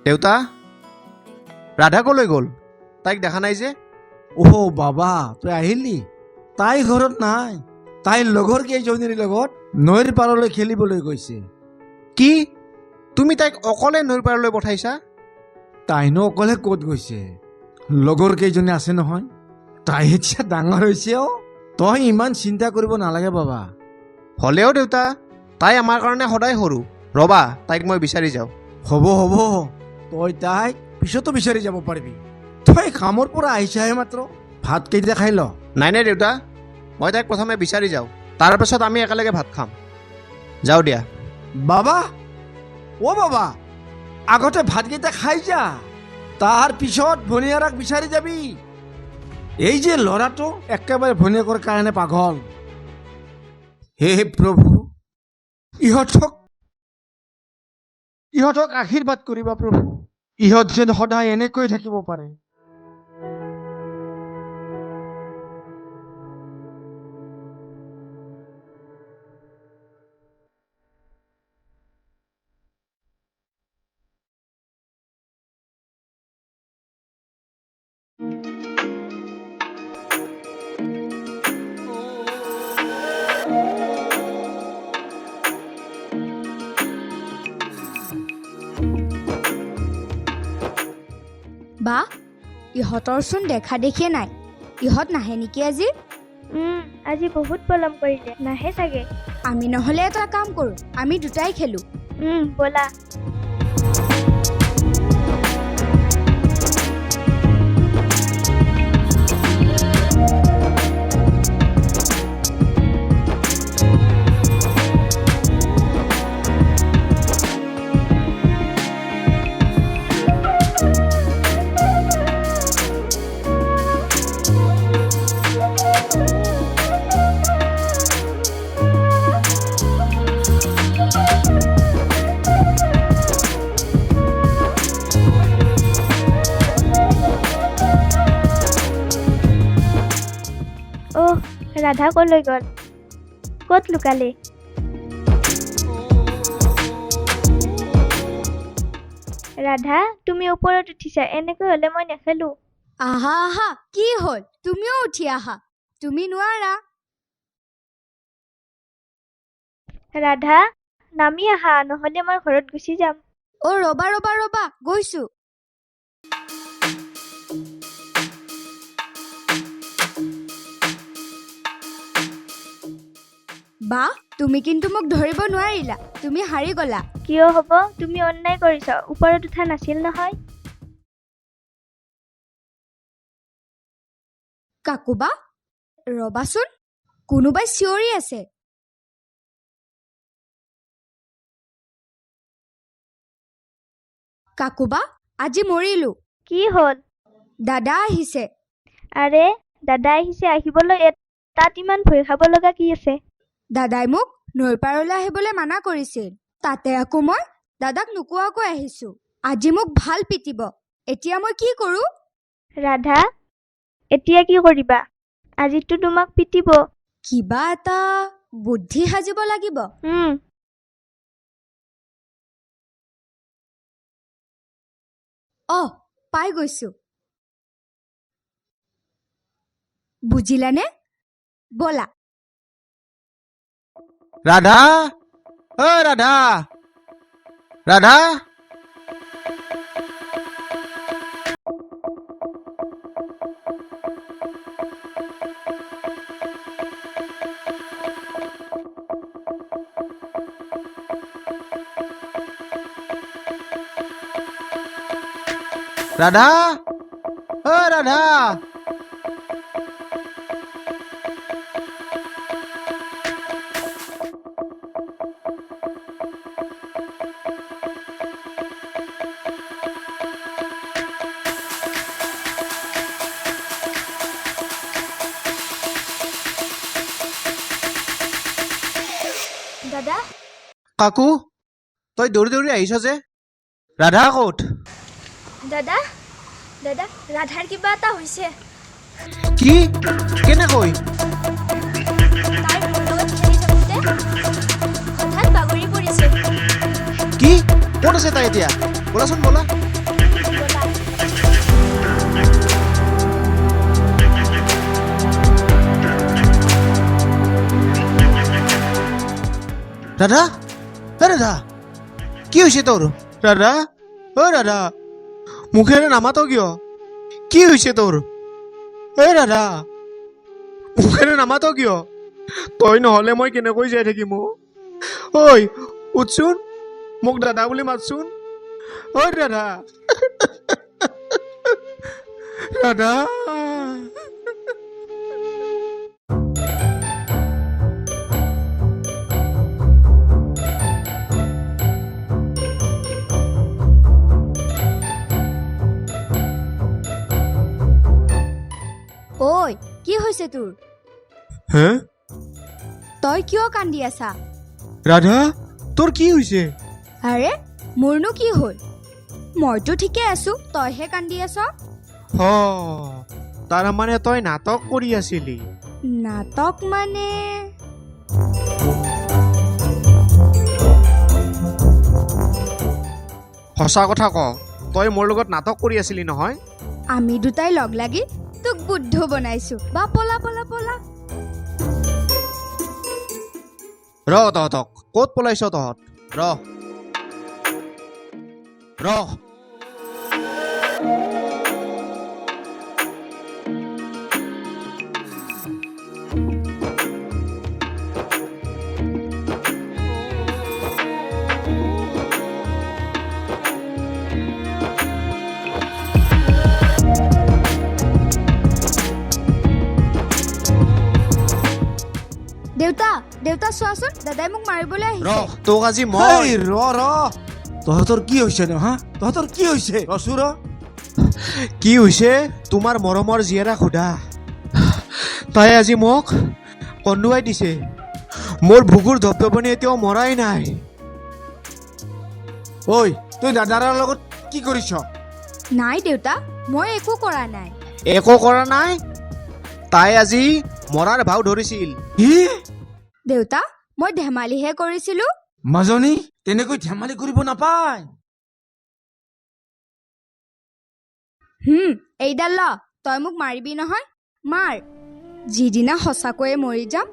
দেউতা ৰাধা কলৈ গ'ল তাইক দেখা নাই যে অ' বাবা তই আহিলি তাই ঘৰত নাই তাইৰ লগৰ কেইজনীৰ লগত নৈৰ পাৰলৈ খেলিবলৈ গৈছে কি তুমি তাইক অকলে নৈৰ পাৰলৈ পঠাইছা তাইনো অকলে ক'ত গৈছে লগৰ কেইজনী আছে নহয় তাই এতিয়া ডাঙৰ হৈছে তই ইমান চিন্তা কৰিব নালাগে বাবা হ'লেও দেউতা তাই আমাৰ কাৰণে সদায় সৰু ৰবা তাইক মই বিচাৰি যাওঁ হ'ব তই তাইক পিছতো বিচাৰি যাব পাৰিবি তই কামৰ পৰা আহিছাহে মাত্ৰ ভাত কেইটা খাই ল নাই দেউতা মই তাইক প্ৰথমে বিচাৰি যাওঁ তাৰপাছত আমি একেলগে ভাত খাম যাওঁ দিয়া বাবা বাবা আগতে ভাতকেইটা খাই যা তাৰ পিছত ভনীয়াৰাক বিচাৰি যাবি এই যে ল'ৰাটো একেবাৰে ভনীয়েকৰ কাৰণে পাগল হে প্ৰভু ইহঁতক আশীৰ্বাদ কৰিবা প্ৰভু ইহঁত যেন সদায় এনেকৈ থাকিব পাৰে বা ইহঁতৰচোন দেখা দেখিয়ে নাই ইহঁত নাহে নেকি আজি আজি বহুত পলম কৰিলে নাহে চাগে আমি নহ'লে এটা কাম কৰোঁ আমি দুটাই খেলোঁ ব'লা ৰাধা কলৈ গ'ল ক'ত লুকালে ৰাধা তুমি ওপৰত উঠিছা এনেকৈ হ'লে মই নেখেলো আহা কি হ'ল তুমিও উঠি আহা তুমি নোৱাৰা ৰাধা নামি আহা নহ'লে মই ঘৰত গুচি যাম ৰবা গৈছো বা তুমি কিন্তু মোক ধৰিব নোৱাৰিলা তুমি হাৰি গলা কিয় হ'ব তুমি অন্যায় কৰিছা ওপৰত উঠা নাছিল নহয় কাকুবা ৰবাচোন কোনোবাই চিঞৰি আছে কাকুবা আজি মৰিলো কি হ'ল দাদা আহিছে আৰে দাদা আহিছে আহিবলৈ তাত ইমান ভয় খাব লগা কি আছে দাদাই মোক নৈৰ পাৰলৈ আহিবলৈ মানা কৰিছিল তাতে আকৌ মই দাদাক নোকোৱাকৈ আহিছো আজি মোক ভাল পিটিব এতিয়া মই কি কৰো ৰাধা এতিয়া কি কৰিবা আজিতো তোমাক পিটিব কিবা এটা বুদ্ধি সাজিব লাগিব পাই গৈছো বুজিলানে বলা ৰাধা ৰাধা ৰাধা ৰাধা ৰাধা দাদা কাকু তই দৌৰি দৌৰি আহিছ যে ৰাধা ক'ত দাদা দাদা ৰাধাৰ কিবা এটা হৈছে কি কেনেকৈ তাই মোৰ লগত খেলি থাকোঁতে হঠাৎ বাগৰি পৰিছে কি ক'ত আছে তাই এতিয়া ব'লাচোন ব'লা দাদা দাদা কি হৈছে তোৰ দাদা দাদা মুখেৰে নামাত কিয় কি হৈছে তোৰ দাদা মুখেৰে নামাত কিয় তই নহ'লে মই কেনেকৈ জীয়াই থাকিম ঐ উঠচোন মোক দাদা বুলি মাতচোন দাদা দাদা ঐ কি হৈছে তোৰ হে তই কিয় কান্দি আছা ৰাধা তোৰ কি হৈছে আৰে মোৰনো কি হ'ল মইতো ঠিকে আছো তইহে কান্দি আছ তাৰ মানে তই নাটক কৰি আছিলি নাটক মানে সঁচা কথা ক তই মোৰ লগত নাটক কৰি আছিলি নহয় আমি দুটাই লগ লাগি তোক বুদ্ধ বনাইছো বা পলা পলা পলা তহঁতক ক'ত পলাইছ তহঁত ৰ দেউতা দেউতা চোৱাচোন দাদাই মোক মাৰিবলৈ আহিছে তোক আজি এই ৰ তহঁতৰ কি হৈছে ন হা তহঁতৰ কি হৈছে ৰচো ৰ কি হৈছে তোমাৰ মৰমৰ জীয়েৰা সোধা তাই আজি মোক কন্দুৱাই দিছে মোৰ বুকুৰ ধপধপনি এতিয়াও মৰাই নাই ঐ তই দাদাৰ লগত কি কৰিছ নাই দেউতা মই একো কৰা নাই একো কৰা নাই তাই আজি মৰাৰ ভাও ধৰিছিল কি দেউতা মই ধেমালিহে কৰিছিলো মাজনী তেনেকৈ ধেমালি কৰিব নাপায় এইডাল ল তই মোক মাৰিবি নহয় মাৰ যিদিনা সঁচাকৈয়ে মৰি যাম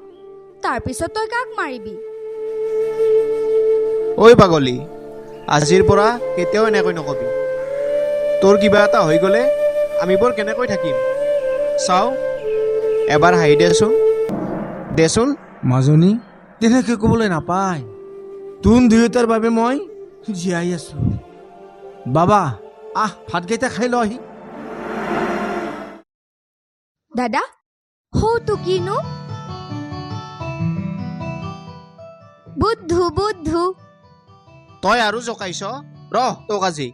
তাৰপিছত তই কাক মাৰিবি ঐ পাগলী আজিৰ পৰা কেতিয়াও এনেকৈ নকবি তোৰ কিবা এটা হৈ গ'লে আমি বৰ কেনেকৈ থাকিম চাও এবাৰ হাঁহি দেচোন মাজনী তেনেকৈ ক'বলৈ নাপায় তোন দুয়োটাৰ বাবে মই জীয়াই আছো বাবা ভাতকেইটা খাই ল আহি দাদা সৌটো কিনো বুদ্ধু বুদ্ধু তই আৰু জকাইছ তোক আজি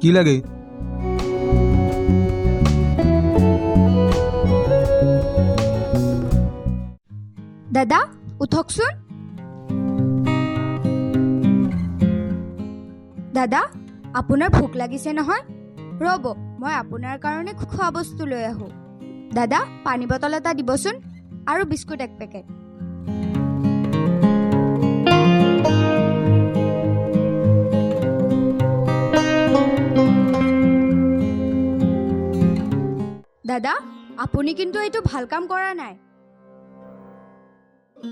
কি লাগে দাদা উঠকচোন দাদা আপোনাৰ ভোক লাগিছে নহয় ৰ'ব মই আপোনাৰ কাৰণে খোৱা বস্তু লৈ আহোঁ দাদা পানী বটল এটা দিবচোন আৰু বিস্কুট এক পেকেট দাদা আপুনি কিন্তু এইটো ভাল কাম কৰা নাই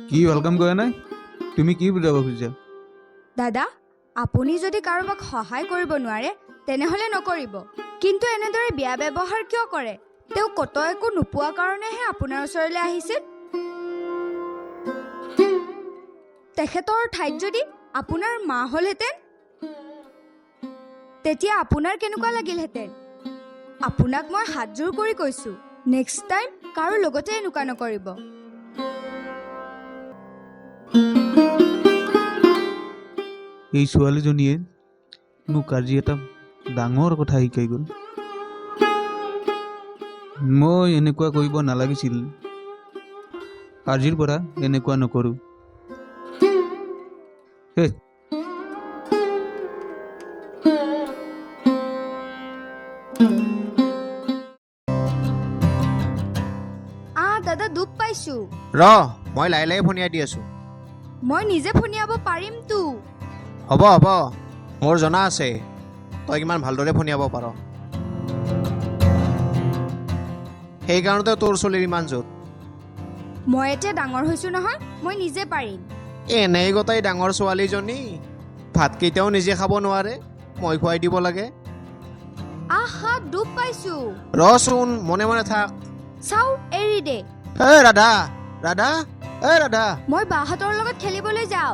কি ৱেলকাম কৰা নাই তুমি কি বুজাব খুজিছা দাদা আপুনি যদি কাৰোবাক সহায় কৰিব নোৱাৰে তেনেহ'লে নকৰিব কিন্তু এনেদৰে বেয়া ব্যৱহাৰ কিয় কৰে তেওঁ কত একো নোপোৱা কাৰণেহে আপোনাৰ ওচৰলৈ আহিছিল তেখেতৰ ঠাইত যদি আপোনাৰ মা হ'লহেঁতেন তেতিয়া আপোনাৰ কেনেকুৱা লাগিলহেঁতেন আপোনাক মই হাতযোৰ কৰি কৈছো নেক্সট টাইম কাৰো লগতে এনেকুৱা নকৰিব এই ছোৱালীজনীয়ে মোক আজি এটা ডাঙৰ কথা শিকাই গ'ল মই এনেকুৱা কৰিব নালাগিছিল আজিৰ পৰা এনেকুৱা নকৰোঁ হে দাদা দুখ পাইছো ৰ মই লাহে লাহে ফোনিয়াই দি আছোঁ মই নিজে ফোনিয়াব পাৰিমতো হ'ব হ'ব মোৰ জনা আছে তই কিমান ভালদৰে ফোনিয়াব পাৰ সেইকাৰণতে তোৰ চলিৰ ইমান জোত মই এতিয়া ডাঙৰ হৈছো নহয় মই নিজে পাৰিম এনেই গোটাই ডাঙৰ ছোৱালীজনী ভাতকেইটাও নিজে খাব নোৱাৰে মই খুৱাই দিব লাগে আহা দুখ পাইছো ৰচোন মনে মনে থাক চাও এৰি দে ৰাধা ৰাধা ৰাধা মই বাহঁতৰ লগত খেলিবলৈ যাওঁ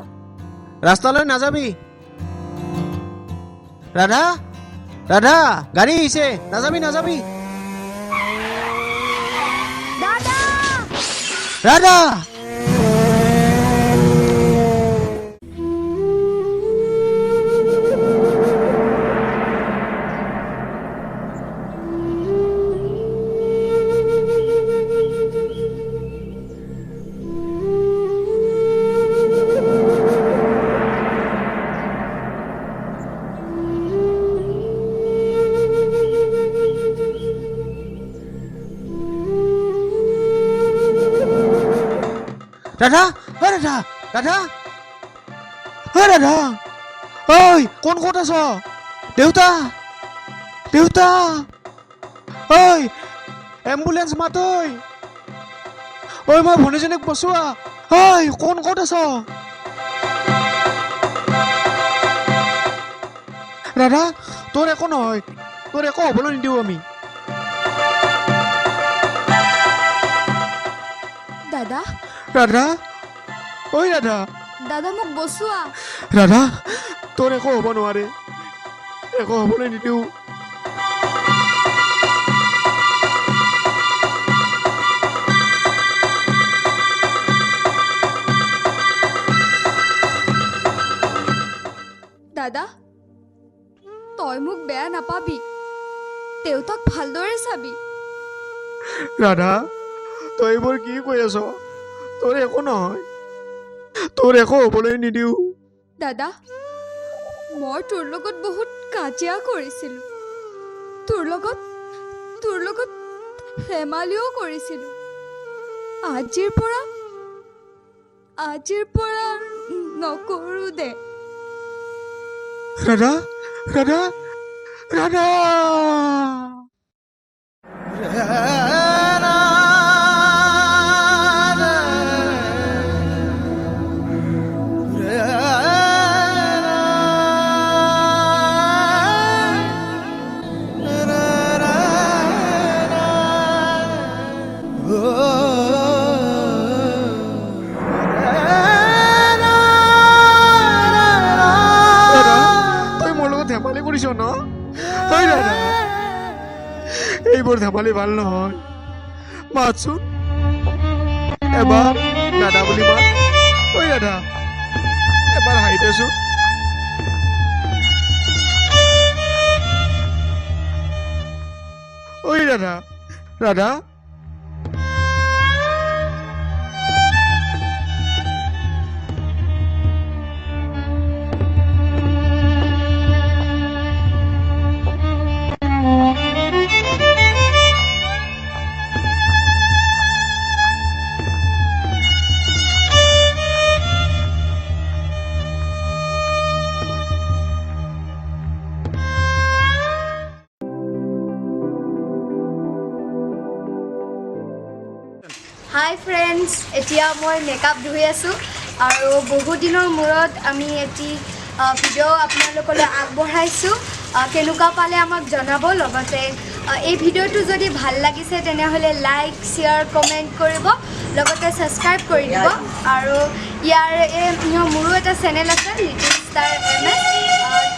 ৰাস্তালৈ নাযাবি ৰাধা ৰাধা গাড়ী আহিছে নাযাবি নাযাবি দাদা ৰাধা ৰাধা ৰাধা ৰাধা ৰাধা ঐ কোন ক'ত আছ দেউতা দেউতা ঐ এম্বুলেঞ্চ মাত ঐ মই ভনীজনীক বচোৱা ঐ কোন ক'ত আছ ৰাধা তোৰ একো নহয় তোৰ একো হ'বলৈ নিদিওঁ আমি দাদা ৰাধা ঐ ৰাধা দাদা মোক বচোৱা ৰাধা তোৰ একো হ'ব নোৱাৰে একো হ'বলৈ নিদিওঁ দাদা তই মোক বেয়া নাপাবি দেউতাক ভালদৰে চাবি ৰাধা তই এইবোৰ কি কৈ আছ তোৰ একো নহয় তোৰ একো হ'বলৈ নিদিওঁ দাদা মই তোৰ লগত বহুত কাজিয়া কৰিছিলোঁ তোৰ লগত ধেমালিও কৰিছিলোঁ আজিৰ পৰা নকৰোঁ দে ৰাধা ৰাধা ৰাধা ধেমালি কৰিছ ন দাদা এইবোৰ ধেমালি ভাল নহয় মাতচোন এবাৰ দাদা বুলি মাত ঐ দাদা এবাৰ হাঁহি দেচোন ঐ দাদা ৰাধা হাই ফ্ৰেণ্ডছ এতিয়া মই মেকআপ ধুই আছোঁ আৰু বহু দিনৰ মূৰত আমি এটি ভিডিঅ' আপোনালোকলৈ আগবঢ়াইছোঁ কেনেকুৱা পালে আমাক জনাব লগতে এই ভিডিঅ'টো যদি ভাল লাগিছে তেনেহ'লে লাইক শ্বেয়াৰ কমেণ্ট কৰিব লগতে ছাবস্ক্ৰাইব কৰি দিব আৰু মোৰো এটা চেনেল আছে লিটিল ষ্টাৰ MS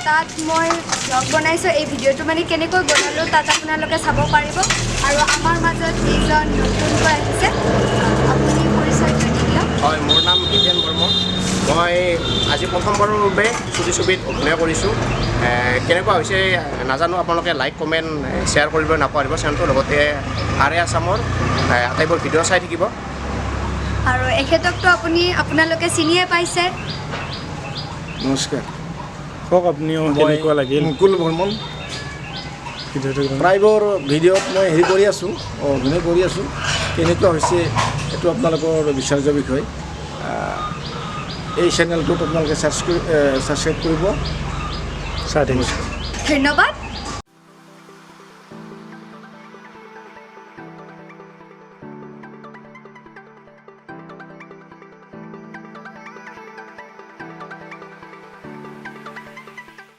তাত মই ব্লগ বনাইছোঁ এই ভিডিঅ'টো মানে কেনেকৈ বনালোঁ তাত আপোনালোকে চাব পাৰিব আৰু আমাৰ মাজত এইজন নতুনকৈ আহিছে আপুনি পৰিচয়টো দি দিয়ক হয় মোৰ নাম হিতেন বৰ্মন মই আজি প্ৰথমবাৰৰ বাবে চুটি ছবিত অভিনয় কৰিছোঁ কেনেকুৱা হৈছে নাজানো আপোনালোকে লাইক কমেণ্ট শ্বেয়াৰ কৰিব নাপাহৰিব চেনেলটোৰ লগতে আৰে আছামৰ আটাইবোৰ ভিডিঅ' চাই থাকিব আৰু এখেতকতো আপোনালোকে চিনিয়ে পাইছে নমস্কাৰ কওক আপুনিও কেনেকুৱা লাগিল মুকুল বৰ্মন প্ৰায়বোৰ ভিডিঅ'ত মই হেৰি কৰি আছোঁ অভিনয় কৰি আছোঁ কেনেকুৱা হৈছে এইটো আপোনালোকৰ বিচাৰ্য বিষয় এই চেনেলটোত আপোনালোকে ছাবস্ক্ৰাইব কৰিব ধন্যবাদ